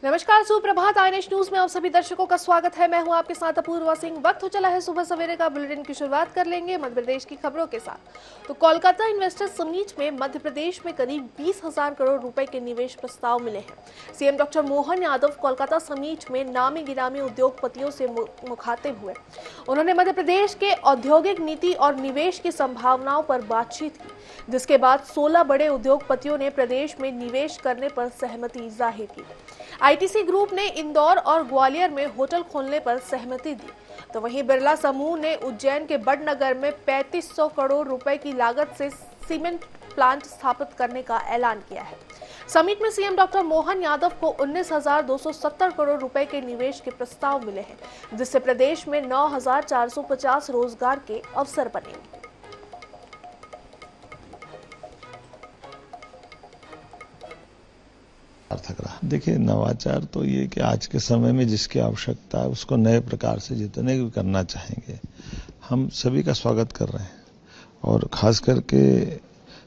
नमस्कार, सुप्रभात। INH news में आप सभी दर्शकों का स्वागत है। मैं हूं आपके साथ अपूर्वा सिंह। वक्त हो चला है सुबह सवेरे का। बुलेटिन की शुरुआत कर लेंगे मध्य प्रदेश की खबरों के साथ। तो कोलकाता इन्वेस्टर्स समिट में मध्य प्रदेश में करीब 20,000 करोड़ रुपए के निवेश प्रस्ताव मिले हैं। CM doctor Mohan Yadav Kolkata summit में नामी गिरामी उद्योगपतियों से मुखातिब हुए। उन्होंने मध्य प्रदेश के औद्योगिक नीति और निवेश की संभावनाओं पर बातचीत की, जिसके बाद 16 बड़े उद्योगपतियों ने प्रदेश में निवेश करने पर सहमति जाहिर की। आईटीसी ग्रुप ने इंदौर और ग्वालियर में होटल खोलने पर सहमति दी, तो वहीं बिरला समूह ने उज्जैन के बड़नगर में 3500 करोड़ रुपए की लागत से सीमेंट प्लांट स्थापित करने का ऐलान किया है। समिट में सीएम डॉक्टर मोहन यादव को 19,270 करोड़ रुपए के निवेश के प्रस्ताव मिले हैं, जिससे प्रदेश में 9,450 रोजगार के अवसर बनेंगे। सार्थक रहा। देखिए, नवाचार तो ये कि आज के समय में जिसकी आवश्यकता है उसको नए प्रकार से जितने भी करना चाहेंगे, हम सभी का स्वागत कर रहे हैं। और खास करके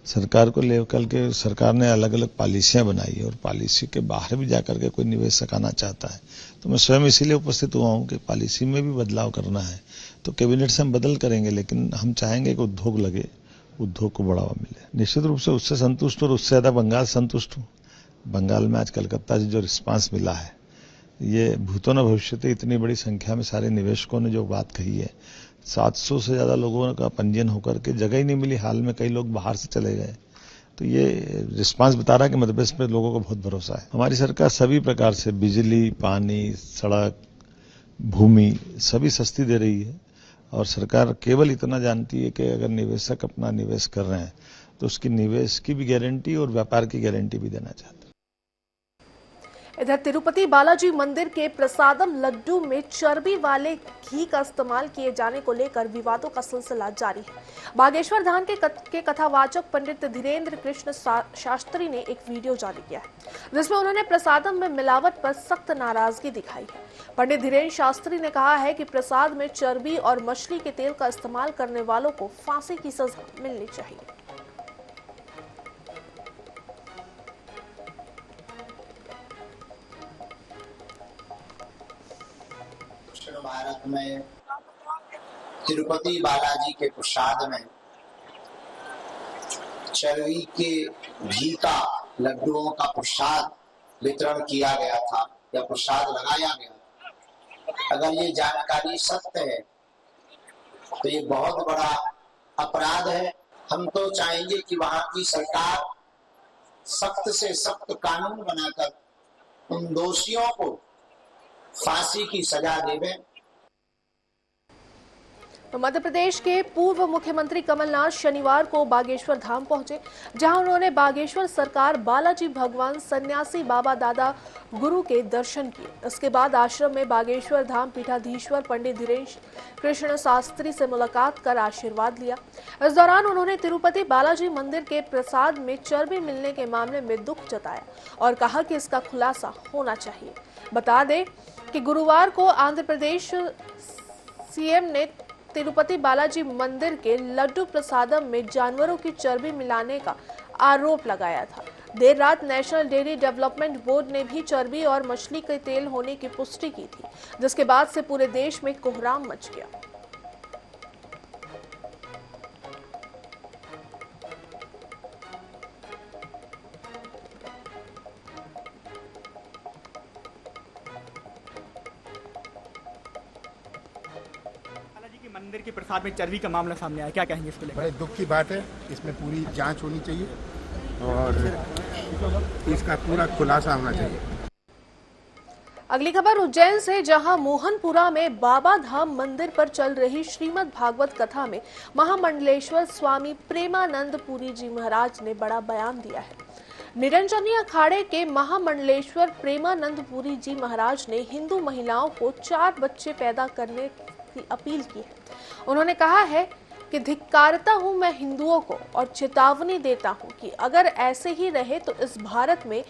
सरकार को लेकर के सरकार ने अलग अलग पॉलिसियां बनाई है और पॉलिसी के बाहर भी जाकर के कोई निवेशक आना चाहता है तो मैं स्वयं इसीलिए उपस्थित हुआ हूं कि पॉलिसी में भी बदलाव करना है तो कैबिनेट से हम बदल करेंगे, लेकिन हम चाहेंगे कि उद्योग लगे, उद्योग को बढ़ावा मिले। निश्चित रूप से उससे संतुष्ट और उससे ज्यादा बंगाल संतुष्ट हूँ। बंगाल में आज कलकत्ता से जो रिस्पांस मिला है, ये भूतो न भविष्यति, इतनी बड़ी संख्या में सारे निवेशकों ने जो बात कही है, 700 से ज्यादा लोगों का पंजीयन होकर के जगह ही नहीं मिली। हाल में कई लोग बाहर से चले गए, तो ये रिस्पांस बता रहा है कि मध्य प्रदेश में लोगों को बहुत भरोसा है। हमारी सरकार सभी प्रकार से बिजली, पानी, सड़क, भूमि सभी सस्ती दे रही है और सरकार केवल इतना जानती है कि अगर निवेशक अपना निवेश कर रहे हैं तो उसकी निवेश की भी गारंटी और व्यापार की गारंटी भी देना चाहते हैं। इधर तिरुपति बालाजी मंदिर के प्रसादम लड्डू में चर्बी वाले घी का इस्तेमाल किए जाने को लेकर विवादों का सिलसिला जारी है। बागेश्वर धाम के कथावाचक पंडित धीरेन्द्र कृष्ण शास्त्री ने एक वीडियो जारी किया है, जिसमें उन्होंने प्रसादम में मिलावट पर सख्त नाराजगी दिखाई है। पंडित धीरेन्द्र शास्त्री ने कहा है कि प्रसाद में चर्बी और मछली के तेल का इस्तेमाल करने वालों को फांसी की सजा मिलनी चाहिए। भारत में तिरुपति बालाजी के प्रसाद में चर्बी के घी का लड्डुओं का प्रसाद वितरण किया गया था या प्रसाद लगाया गया। अगर ये जानकारी सत्य है तो ये बहुत बड़ा अपराध है। हम तो चाहेंगे कि वहां की सरकार सख्त से सख्त कानून बनाकर उन दोषियों को फांसी की सजा देवे। मध्य प्रदेश के पूर्व मुख्यमंत्री कमलनाथ शनिवार को बागेश्वर धाम पहुंचे, जहां उन्होंने बागेश्वर सरकार बालाजी भगवान सन्यासी बाबा दादा गुरु के दर्शन किए। इसके बाद आश्रम में बागेश्वर धाम पीठाधीश्वर पंडित धीरेन्द्र कृष्ण शास्त्री से मुलाकात कर आशीर्वाद लिया। इस दौरान उन्होंने तिरुपति बालाजी मंदिर के प्रसाद में चर्बी मिलने के मामले में दुख जताया और कहा कि इसका खुलासा होना चाहिए। बता दें कि गुरुवार को आंध्र प्रदेश सीएम ने तिरुपति बालाजी मंदिर के लड्डू प्रसादम में जानवरों की चर्बी मिलाने का आरोप लगाया था। देर रात नेशनल डेयरी डेवलपमेंट बोर्ड ने भी चर्बी और मछली के तेल होने की पुष्टि की थी, जिसके बाद से पूरे देश में कोहराम मच गया। मंदिर के प्रसाद में चर्बी का मामला सामने आया, क्या कहेंगे इसको लेकर? बड़े दुख की बात है, इसमें पूरी जांच होनी चाहिए और इसका पूरा खुलासा होना चाहिए। अगली खबर उज्जैन से, जहां मोहनपुरा में बाबा धाम मंदिर पर चल रही श्रीमद् भागवत कथा में महामंडलेश्वर स्वामी प्रेमानंद पुरी जी महाराज ने बड़ा बयान दिया है। निरंजनी अखाड़े के महामंडलेश्वर प्रेमानंद पुरी जी महाराज ने हिंदू महिलाओं को 4 बच्चे पैदा करने की अपील की है। उन्होंने कहा है कि धिक्कारता हूं मैं हिंदुओं को और चेतावनी देता हूं कि अगर ऐसे ही रहे तो इस भारत में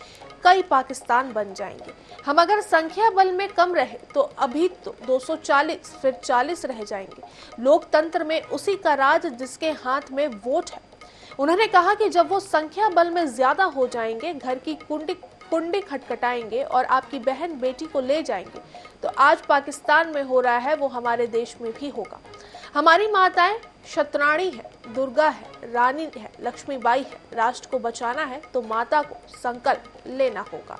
कई पाकिस्तान बन जाएंगे। हम अगर संख्या बल में कम रहे तो अभी तो 240 फिर 40 रह जाएंगे। लोकतंत्र में उसी का राज जिसके हाथ में वोट है। उन्होंने कहा कि जब वो संख्या बल में ज्यादा हो जाएंगे, घर की कुंडी कुंडी खटखटाएंगे और आपकी बहन बेटी को ले जाएंगे, तो आज पाकिस्तान में हो रहा है वो हमारे देश में भी होगा। हमारी माताएं क्षत्राणी है, दुर्गा है, रानी है, लक्ष्मीबाई है। राष्ट्र को बचाना है तो माता को संकल्प लेना होगा।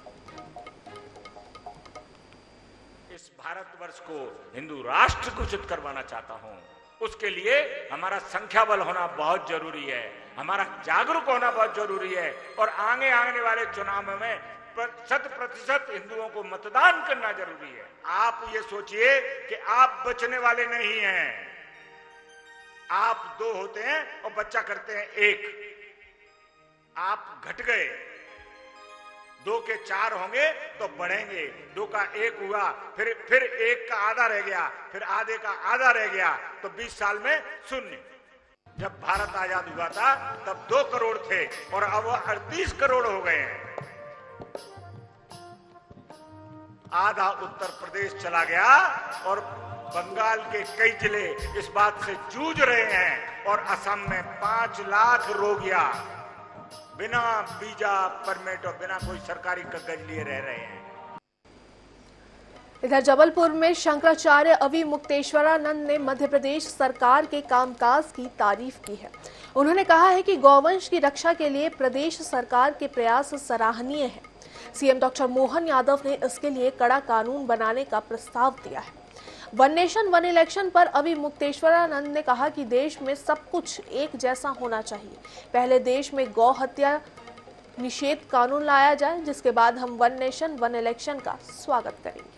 इस भारतवर्ष को हिंदू राष्ट्र घोषित करवाना चाहता हूं। उसके लिए हमारा संख्या बल होना बहुत जरूरी है, हमारा जागरूक होना बहुत जरूरी है और आने वाले चुनाव में 100% हिंदुओं को मतदान करना जरूरी है। आप ये सोचिए कि आप बचने वाले नहीं हैं। आप 2 होते हैं और बच्चा करते हैं 1। आप घट गए, 2 के 4 होंगे तो बढ़ेंगे। 2 का 1 हुआ, फिर 1 का आधा रह गया, फिर आधे का आधा रह गया, तो 20 साल में 0। जब भारत आजाद हुआ था तब 2 करोड़ थे और अब 38 करोड़ हो गए हैं। आधा उत्तर प्रदेश चला गया और बंगाल के कई जिले इस बात से जूझ रहे हैं और असम में 5 लाख रोगिया बिना वीजा परमिट और बिना कोई सरकारी कागज लिए रह रहे हैं। इधर जबलपुर में शंकराचार्य अवि मुक्तेश्वरानंद ने मध्य प्रदेश सरकार के कामकाज की तारीफ की है। उन्होंने कहा है कि गौवंश की रक्षा के लिए प्रदेश सरकार के प्रयास सराहनीय है। सीएम डॉक्टर मोहन यादव ने इसके लिए कड़ा कानून बनाने का प्रस्ताव दिया है। वन नेशन वन इलेक्शन पर अवि मुक्तेश्वरानंद ने कहा कि देश में सब कुछ एक जैसा होना चाहिए। पहले देश में गौ हत्या निषेध कानून लाया जाए, जिसके बाद हम वन नेशन वन इलेक्शन का स्वागत करेंगे।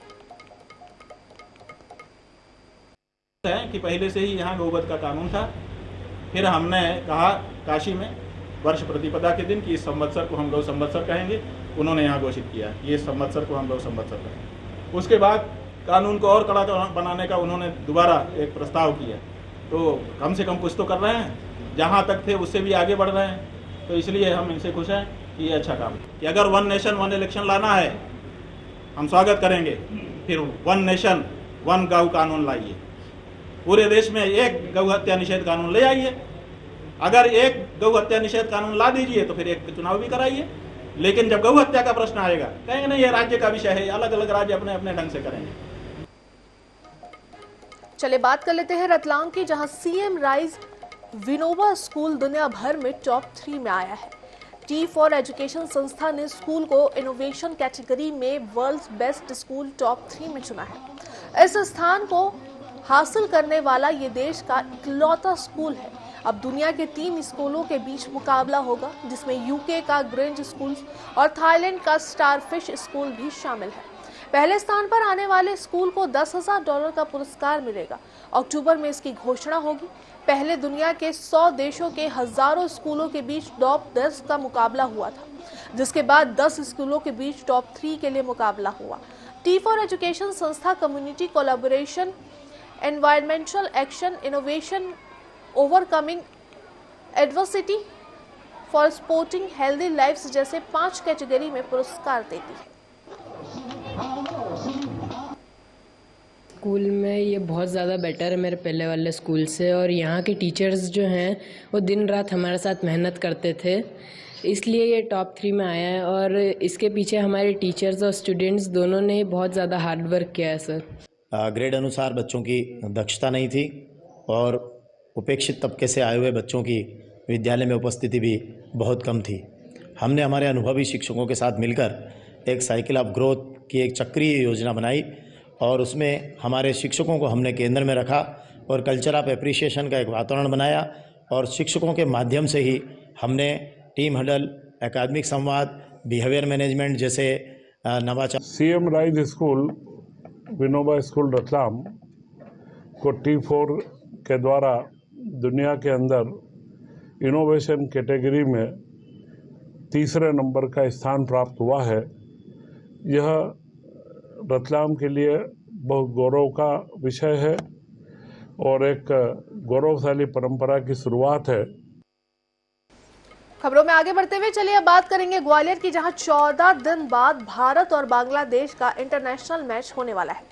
कि पहले से ही यहाँ गौवध का कानून था। फिर हमने कहा काशी में वर्ष प्रतिपदा के दिन कि इस संवत्सर को हम गौ संवत्सर कहेंगे। उन्होंने यहाँ घोषित किया ये संवत्सर को हम गौ संवत्सर कहेंगे। उसके बाद कानून को और कड़ा बनाने का उन्होंने दोबारा एक प्रस्ताव किया। तो कम से कम कुछ तो कर रहे हैं, जहाँ तक थे उससे भी आगे बढ़ रहे हैं। तो इसलिए हम इनसे खुश हैं कि ये अच्छा काम है कि अगर वन नेशन वन इलेक्शन लाना है हम स्वागत करेंगे। फिर वन नेशन वन गौ कानून लाइए, पूरे देश में एक गौ हत्या निषेध कानून ले आइए। अगर एक गौ हत्या निषेध कानून ला दीजिए तो फिर एक चुनाव भी कराइए। लेकिन जब गौ हत्या का प्रश्न आएगा कहेंगे नहीं ये राज्य का विषय है, अलग अलग राज्य अपने अपने ढंग से करेंगे। चलिए बात कर लेते हैं रतलाम की, जहां सीएम राइज विनोबा स्कूल दुनिया भर में टॉप 3 में आया है। T4 एजुकेशन संस्था ने स्कूल को इनोवेशन कैटेगरी में वर्ल्ड्स बेस्ट स्कूल टॉप 3 में चुना है। इस स्थान को हासिल करने वाला ये देश का इकलौता स्कूल है। अब दुनिया के 3 स्कूलों के बीच मुकाबला होगा, जिसमें यूके का ग्रेंज स्कूल और थाईलैंड का स्टारफिश स्कूल भी शामिल है। पहले स्थान पर आने वाले स्कूल को $10,000 का पुरस्कार मिलेगा। अक्टूबर में इसकी घोषणा होगी। पहले दुनिया के 100 देशों के हजारों स्कूलों के बीच टॉप 10 का मुकाबला हुआ था, जिसके बाद 10 स्कूलों के बीच टॉप 3 के लिए मुकाबला हुआ। T4 एजुकेशन संस्था community collaboration, environmental action, innovation, overcoming adversity for supporting healthy lifes जैसे 5 कैटेगरी में पुरस्कार देती है। स्कूल में ये बहुत ज़्यादा बेटर है मेरे पहले वाले स्कूल से, और यहाँ के टीचर्स जो हैं वो दिन रात हमारे साथ मेहनत करते थे, इसलिए ये टॉप 3 में आया है। और इसके पीछे हमारे टीचर्स और स्टूडेंट्स दोनों ने बहुत ज़्यादा हार्ड वर्क किया है सर। ग्रेड अनुसार बच्चों की दक्षता नहीं थी और उपेक्षित तबके से आए हुए बच्चों की विद्यालय में उपस्थिति भी बहुत कम थी। हमने हमारे अनुभवी शिक्षकों के साथ मिलकर एक साइकिल ऑफ ग्रोथ की एक चक्रीय योजना बनाई और उसमें हमारे शिक्षकों को हमने केंद्र में रखा और कल्चर ऑफ एप्रिसिएशन का एक वातावरण बनाया और शिक्षकों के माध्यम से ही हमने टीम हडल, एकेडमिक संवाद, बिहेवियर मैनेजमेंट जैसे नवाचार। CM rise school Vinoba school Ratlam को T4 के द्वारा दुनिया के अंदर इनोवेशन कैटेगरी में 3रे नंबर का स्थान प्राप्त हुआ है। यह रतलाम के लिए बहुत गौरव का विषय है और एक गौरवशाली परंपरा की शुरुआत है। खबरों में आगे बढ़ते हुए चलिए अब बात करेंगे ग्वालियर की, जहां 14 दिन बाद भारत और बांग्लादेश का इंटरनेशनल मैच होने वाला है।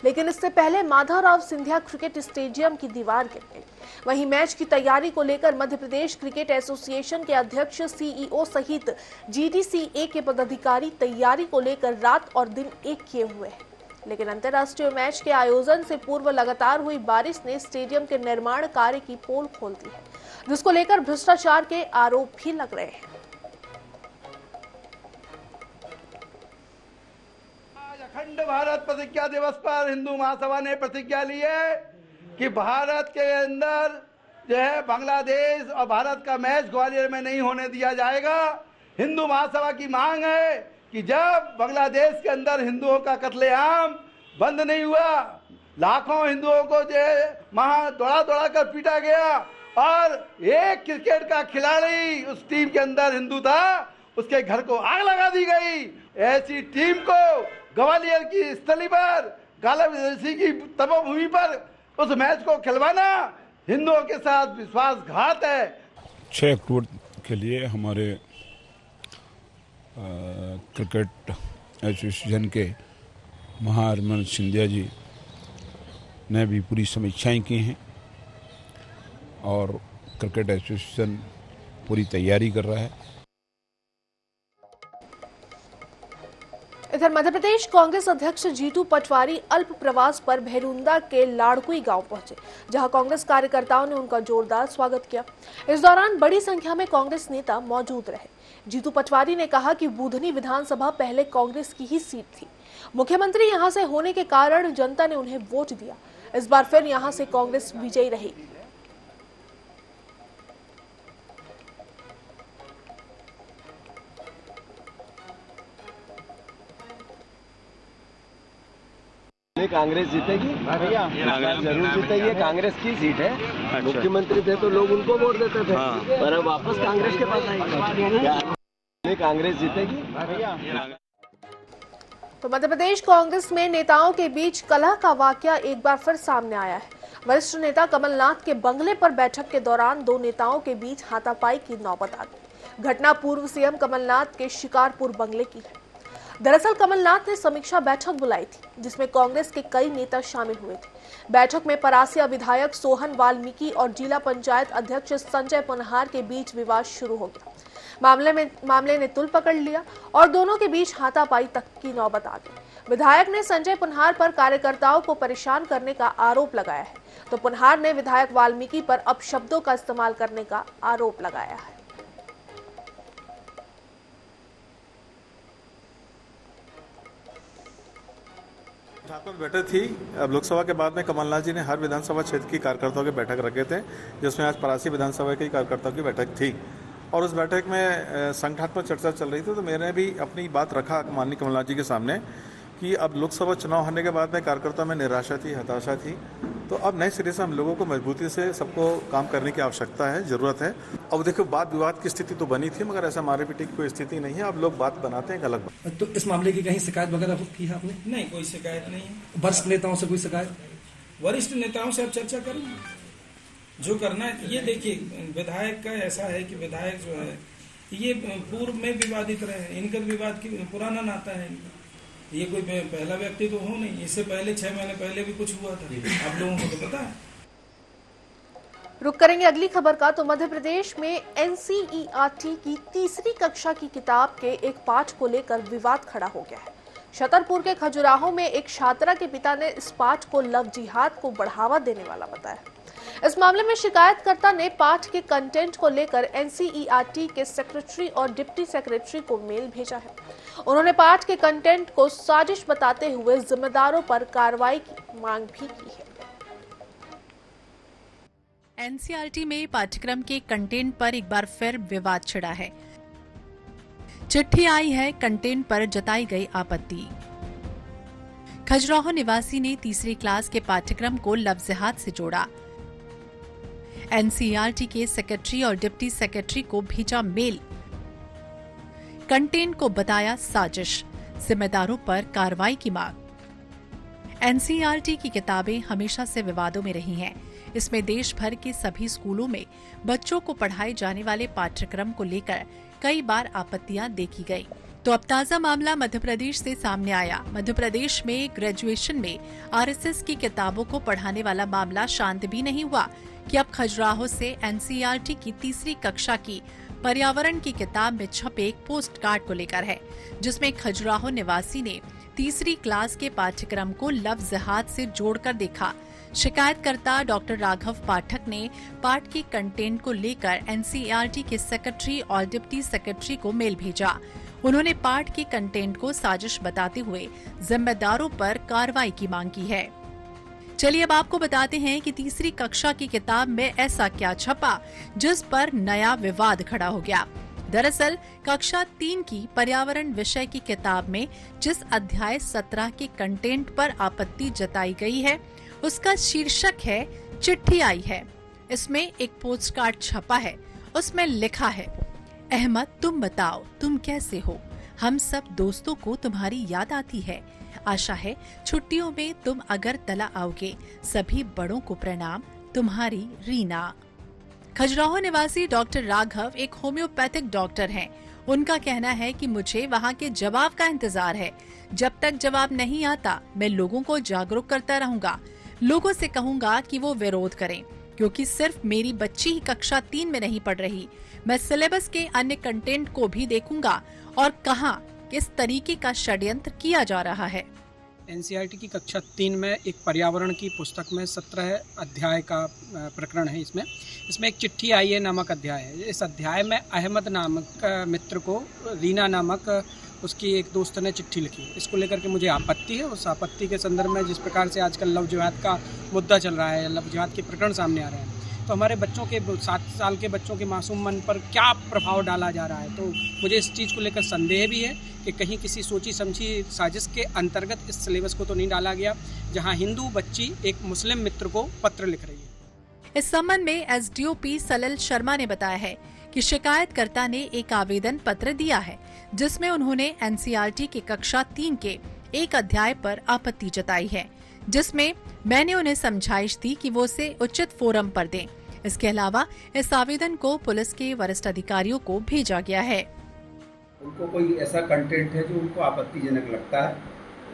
लेकिन इससे पहले माधवराव सिंधिया क्रिकेट स्टेडियम की दीवार गिर गई। वहीं मैच की तैयारी को लेकर मध्य प्रदेश क्रिकेट एसोसिएशन के अध्यक्ष सीईओ सहित जीडीसीए के पदाधिकारी तैयारी को लेकर रात और दिन एक किए हुए हैं। लेकिन अंतर्राष्ट्रीय मैच के आयोजन से पूर्व लगातार हुई बारिश ने स्टेडियम के निर्माण कार्य की पोल खोल दी है, जिसको लेकर भ्रष्टाचार के आरोप भी लग रहे हैं। आज अखंड भारत प्रतिज्ञा दिवस पर हिंदू महासभा ने प्रतिज्ञा ली है कि भारत के अंदर जो है बांग्लादेश और भारत का मैच ग्वालियर में नहीं होने दिया जाएगा। हिंदू महासभा की मांग है कि जब बांग्लादेश के अंदर हिंदुओं का कत्लेआम बंद नहीं हुआ, लाखों हिंदुओं को जो है वहां दौड़ा कर पीटा गया और एक क्रिकेट का खिलाड़ी उस टीम के अंदर हिंदू था, उसके घर को आग लगा दी गई। ऐसी टीम को ग्वालियर की स्थली पर कालाविदेशी की तपोभूमि पर उस मैच को खिलवाना हिंदुओं के साथ विश्वासघात है। 6 अक्टूबर के लिए हमारे क्रिकेट एसोसिएशन के महामंत्री सिंधिया जी ने भी पूरी समीक्षाएं की हैं और क्रिकेट एसोसिएशन पूरी तैयारी कर रहा है। इधर मध्य प्रदेश कांग्रेस अध्यक्ष जीतू पटवारी अल्प प्रवास पर भैरुंदा के लाड़कुई गांव पहुंचे, जहां कांग्रेस कार्यकर्ताओं ने उनका जोरदार स्वागत किया। इस दौरान बड़ी संख्या में कांग्रेस नेता मौजूद रहे। जीतू पटवारी ने कहा कि बुधनी विधानसभा पहले कांग्रेस की ही सीट थी। मुख्यमंत्री यहां से होने के कारण जनता ने उन्हें वोट दिया। इस बार फिर यहां से कांग्रेस विजयी रहेगी। कांग्रेस जीतेगी, जरूर जीतेगी। कांग्रेस की सीट है। मुख्यमंत्री थे तो लोग उनको वोट देते थे, पर अब वापस कांग्रेस के पास आएगी। कांग्रेस जीतेगी। तो मध्य प्रदेश कांग्रेस में नेताओं के बीच कलह का वाकया एक बार फिर सामने आया है। वरिष्ठ नेता कमलनाथ के बंगले पर बैठक के दौरान दो नेताओं के बीच हाथापाई की नौबत आ गई। घटना पूर्व सीएम कमलनाथ के शिकारपुर बंगले की है। दरअसल कमलनाथ ने समीक्षा बैठक बुलाई थी, जिसमें कांग्रेस के कई नेता शामिल हुए थे। बैठक में परासिया विधायक सोहन वाल्मीकि और जिला पंचायत अध्यक्ष संजय पुनहार के बीच विवाद शुरू हो गया। मामले ने तुल पकड़ लिया और दोनों के बीच हाथापाई तक की नौबत आ गई। विधायक ने संजय पुनहार पर कार्यकर्ताओं को परेशान करने का आरोप लगाया है, तो पुनहार ने विधायक वाल्मीकि पर अपशब्दों का इस्तेमाल करने का आरोप लगाया है। ठाकुर बैठक थी। अब लोकसभा के बाद में कमलनाथ जी ने हर विधानसभा क्षेत्र की कार्यकर्ताओं की बैठक रखे थे, जिसमें आज परासी विधानसभा की कार्यकर्ताओं की बैठक थी और उस बैठक में संगठनात्मक चर्चा चल रही थी। तो मैंने भी अपनी बात रखा माननीय कमलनाथ जी के सामने कि अब लोकसभा चुनाव होने के बाद में कार्यकर्ताओं में निराशा थी, हताशा थी। तो अब नए सिरे से हम लोगों को मजबूती से सबको काम करने की आवश्यकता है, जरूरत है। अब देखो वाद विवाद की स्थिति तो बनी थी, मगर ऐसा मारे पीटे की कोई स्थिति नहीं है। अब लोग बात बनाते हैं, अलग बात। तो इस मामले की कहीं शिकायत वगैरह की है आपने? नहीं, कोई शिकायत नहीं है। वरिष्ठ नेताओं से कोई शिकायत? वरिष्ठ नेताओं से आप चर्चा करें जो करना है। ये देखिए, विधायक का ऐसा है कि विधायक जो है ये पूर्व में विवादित रहे, इनका विवाद की पुराना नाता है इनका। ये कोई पहला व्यक्ति तो हो नहीं, इससे पहले 6 महीने पहले भी कुछ हुआ था, आप लोगों को तो पता है। रुक करेंगे अगली खबर का। तो मध्य प्रदेश में एनसीईआरटी की तीसरी कक्षा की किताब के एक पाठ को लेकर विवाद खड़ा हो गया है। छतरपुर के खजुराहो में एक छात्रा के पिता ने इस पाठ को लव जिहाद को बढ़ावा देने वाला बताया। इस मामले में शिकायतकर्ता ने पाठ के कंटेंट को लेकर एनसीईआरटी के सेक्रेटरी और डिप्टी सेक्रेटरी को मेल भेजा है। उन्होंने पाठ के कंटेंट को साजिश बताते हुए जिम्मेदारों पर कार्रवाई की मांग भी की है। एनसीईआरटी में पाठ्यक्रम के कंटेंट पर एक बार फिर विवाद छिड़ा है। चिट्ठी आई है, कंटेंट पर जताई गई आपत्ति। खजुराहो निवासी ने तीसरी क्लास के पाठ्यक्रम को लव जिहाद से जोड़ा। एनसीईआरटी के सेक्रेटरी और डिप्टी सेक्रेटरी को भेजा मेल, कंटेंट को बताया साजिश, जिम्मेदारों पर कार्रवाई की मांग। एनसीईआरटी की किताबें हमेशा से विवादों में रही हैं। इसमें देश भर के सभी स्कूलों में बच्चों को पढ़ाए जाने वाले पाठ्यक्रम को लेकर कई बार आपत्तियां देखी गई। तो अब ताजा मामला मध्य प्रदेश से सामने आया। मध्य प्रदेश में ग्रेजुएशन में आरएसएस की किताबों को पढ़ाने वाला मामला शांत भी नहीं हुआ कि अब खजुराहो से एनसीईआरटी की तीसरी कक्षा की पर्यावरण की किताब में छपे एक पोस्ट कार्ड को लेकर है, जिसमें खजुराहो निवासी ने तीसरी क्लास के पाठ्यक्रम को लव जिहाद से जोड़कर देखा। शिकायतकर्ता डॉक्टर राघव पाठक ने पाठ की कंटेंट को लेकर एनसीईआरटी के सेक्रेटरी और डिप्टी सेक्रेटरी को मेल भेजा। उन्होंने पाठ की कंटेंट को साजिश बताते हुए जिम्मेदारों पर कार्रवाई की मांग की है। चलिए अब आपको बताते हैं कि तीसरी कक्षा की किताब में ऐसा क्या छपा जिस पर नया विवाद खड़ा हो गया। दरअसल कक्षा 3 की पर्यावरण विषय की किताब में जिस अध्याय 17 के कंटेंट पर आपत्ति जताई गई है उसका शीर्षक है चिट्ठी आई है। इसमें एक पोस्ट कार्ड छपा है, उसमें लिखा है, अहमद तुम बताओ तुम कैसे हो, हम सब दोस्तों को तुम्हारी याद आती है, आशा है छुट्टियों में तुम अगरतला आओगे, सभी बड़ों को प्रणाम, तुम्हारी रीना। खजुराहो निवासी डॉक्टर राघव एक होम्योपैथिक डॉक्टर हैं। उनका कहना है कि मुझे वहां के जवाब का इंतजार है। जब तक जवाब नहीं आता मैं लोगों को जागरूक करता रहूंगा। लोगों से कहूंगा कि वो विरोध करें, क्योंकि सिर्फ मेरी बच्ची ही कक्षा 3 में नहीं पढ़ रही। मैं सिलेबस के अन्य कंटेंट को भी देखूंगा और कहां किस तरीके का षड्यंत्र किया जा रहा है। एनसीईआरटी की कक्षा 3 में एक पर्यावरण की पुस्तक में 17 अध्याय का प्रकरण है। इसमें एक चिट्ठी आई है नामक अध्याय है। इस अध्याय में अहमद नामक मित्र को रीना नामक उसकी एक दोस्त ने चिट्ठी लिखी। इसको लेकर के मुझे आपत्ति है। उस आपत्ति के संदर्भ में जिस प्रकार से आजकल लव जिहाद का मुद्दा चल रहा है, लव जिहाद के प्रकरण सामने आ रहे हैं, तो हमारे बच्चों के 7 साल के बच्चों के मासूम मन पर क्या प्रभाव डाला जा रहा है। तो मुझे इस चीज़ को लेकर संदेह भी है कि कहीं किसी सोची समझी साजिश के अंतर्गत इस सिलेबस को तो नहीं डाला गया, जहां हिंदू बच्ची एक मुस्लिम मित्र को पत्र लिख रही है। इस संबंध में एसडीओपी सलिल शर्मा ने बताया है कि शिकायतकर्ता ने एक आवेदन पत्र दिया है, जिसमें उन्होंने एनसीईआरटी की कक्षा 3 के एक अध्याय पर आपत्ति जताई है, जिसमें मैंने उन्हें समझाइश दी कि वो उसे उचित फोरम पर दें। इसके अलावा इस आवेदन को पुलिस के वरिष्ठ अधिकारियों को भेजा गया है। उनको कोई ऐसा कंटेंट है जो उनको आपत्तिजनक लगता है,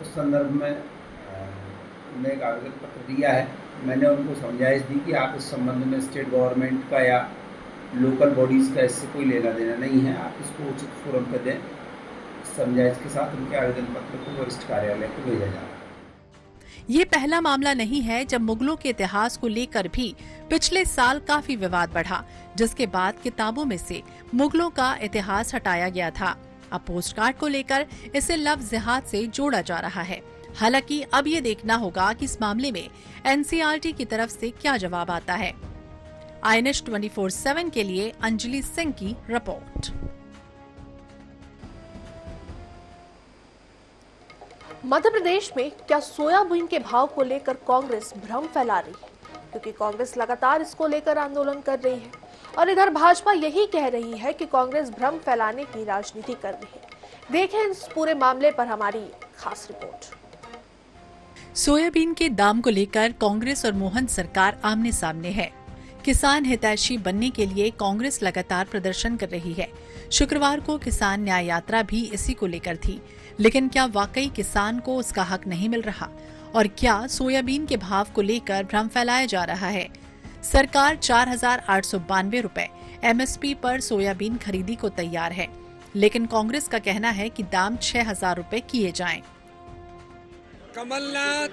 उस संदर्भ में उन्हें एक आवेदन पत्र दिया है। मैंने उनको समझाइश दी कि आप इस संबंध में स्टेट गवर्नमेंट का या लोकल बॉडीज़ का इससे कोई लेना देना नहीं है, आप इसको उचित फोरम पर दें। समझाइश के साथ उनके आवेदन पत्र को वरिष्ठ कार्यालय को भेजा जा रहा है। ये पहला मामला नहीं है जब मुगलों के इतिहास को लेकर भी पिछले साल काफी विवाद बढ़ा, जिसके बाद किताबों में से मुगलों का इतिहास हटाया गया था। अब पोस्ट कार्ड को लेकर इसे लव जिहाद से जोड़ा जा रहा है। हालांकि अब ये देखना होगा कि इस मामले में एनसीईआरटी की तरफ से क्या जवाब आता है। INS 24/7 के लिए अंजलि सिंह की रिपोर्ट। मध्य प्रदेश में क्या सोयाबीन के भाव को लेकर कांग्रेस भ्रम फैला रही है, क्योंकि कांग्रेस लगातार इसको लेकर आंदोलन कर रही है और इधर भाजपा यही कह रही है कि कांग्रेस भ्रम फैलाने की राजनीति कर रही है। देखें इस पूरे मामले पर हमारी खास रिपोर्ट। सोयाबीन के दाम को लेकर कांग्रेस और मोहन सरकार आमने सामने है। किसान हितैषी बनने के लिए कांग्रेस लगातार प्रदर्शन कर रही है। शुक्रवार को किसान न्याय यात्रा भी इसी को लेकर थी, लेकिन क्या वाकई किसान को उसका हक नहीं मिल रहा और क्या सोयाबीन के भाव को लेकर भ्रम फैलाया जा रहा है? सरकार 4,892 रुपए एमएसपी पर सोयाबीन खरीदी को तैयार है, लेकिन कांग्रेस का कहना है कि दाम 6,000 रुपए किए जाएं। कमलनाथ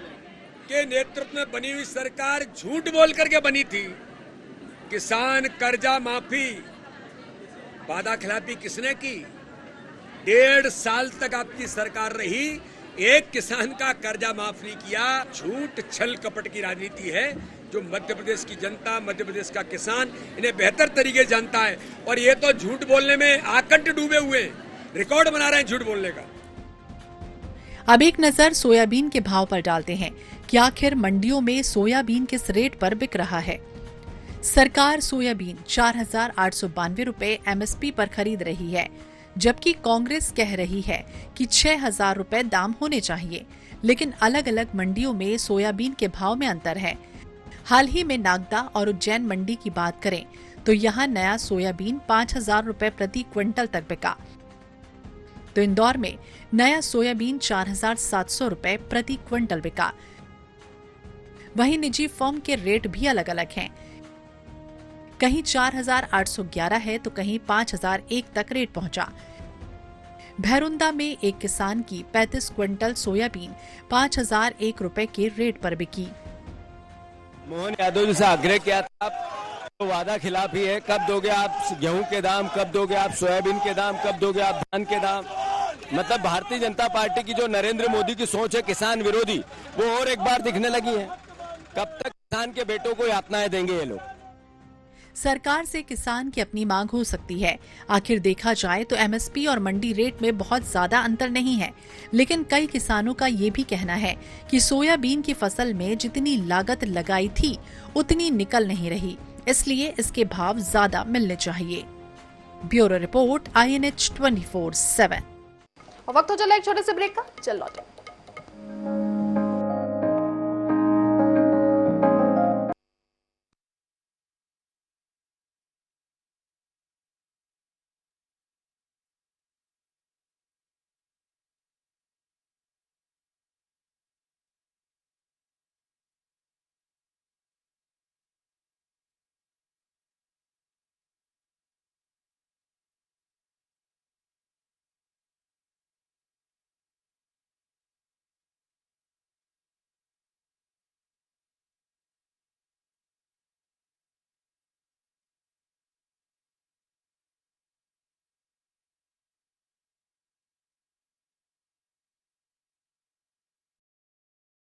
के नेतृत्व में बनी हुई सरकार झूठ बोल करके बनी थी। किसान कर्जा माफी वादा खिलाफी किसने की? 1.5 साल तक आपकी सरकार रही, एक किसान का कर्जा माफ नहीं किया। झूठ छल कपट की राजनीति है जो मध्य प्रदेश की जनता, मध्य प्रदेश का किसान इन्हें बेहतर तरीके से जानता है। और ये तो झूठ बोलने में आकंठ डूबे हुए हैं, रिकॉर्ड बना रहे हैं झूठ बोलने का। अब एक नजर सोयाबीन के भाव पर डालते हैं कि आखिर मंडियों में सोयाबीन किस रेट पर बिक रहा है। सरकार सोयाबीन 4,892 रुपए एमएसपी पर खरीद रही है, जबकि कांग्रेस कह रही है कि 6,000 रुपए दाम होने चाहिए। लेकिन अलग अलग मंडियों में सोयाबीन के भाव में अंतर है। हाल ही में नागदा और उज्जैन मंडी की बात करें तो यहाँ नया सोयाबीन 5,000 रुपए प्रति क्विंटल तक बिका, तो इंदौर में नया सोयाबीन 4,700 रुपए प्रति क्विंटल बिका। वहीं निजी फर्म के रेट भी अलग अलग हैं। कहीं 4,811 है तो कहीं 5,001 तक रेट पहुंचा। भैरुंदा में एक किसान की 35 क्विंटल सोयाबीन 5,001 रुपए के रेट पर बिकी। मोहन यादव जी से आग्रह किया था, तो वादा खिलाफ ही है। कब दोगे आप गेहूं के दाम, कब दोगे आप सोयाबीन के दाम, कब दोगे आप धान के दाम। मतलब भारतीय जनता पार्टी की जो नरेंद्र मोदी की सोच है किसान विरोधी, वो और एक बार दिखने लगी है। कब तक किसान के बेटों को यातनाएं देंगे ये लोग। सरकार से किसान की अपनी मांग हो सकती है। आखिर देखा जाए तो एमएसपी और मंडी रेट में बहुत ज्यादा अंतर नहीं है, लेकिन कई किसानों का ये भी कहना है कि सोयाबीन की फसल में जितनी लागत लगाई थी उतनी निकल नहीं रही, इसलिए इसके भाव ज्यादा मिलने चाहिए। Bureau report INH 24/7। वक्त हो चला एक छोटे से ब्रेक का, चल लौटे।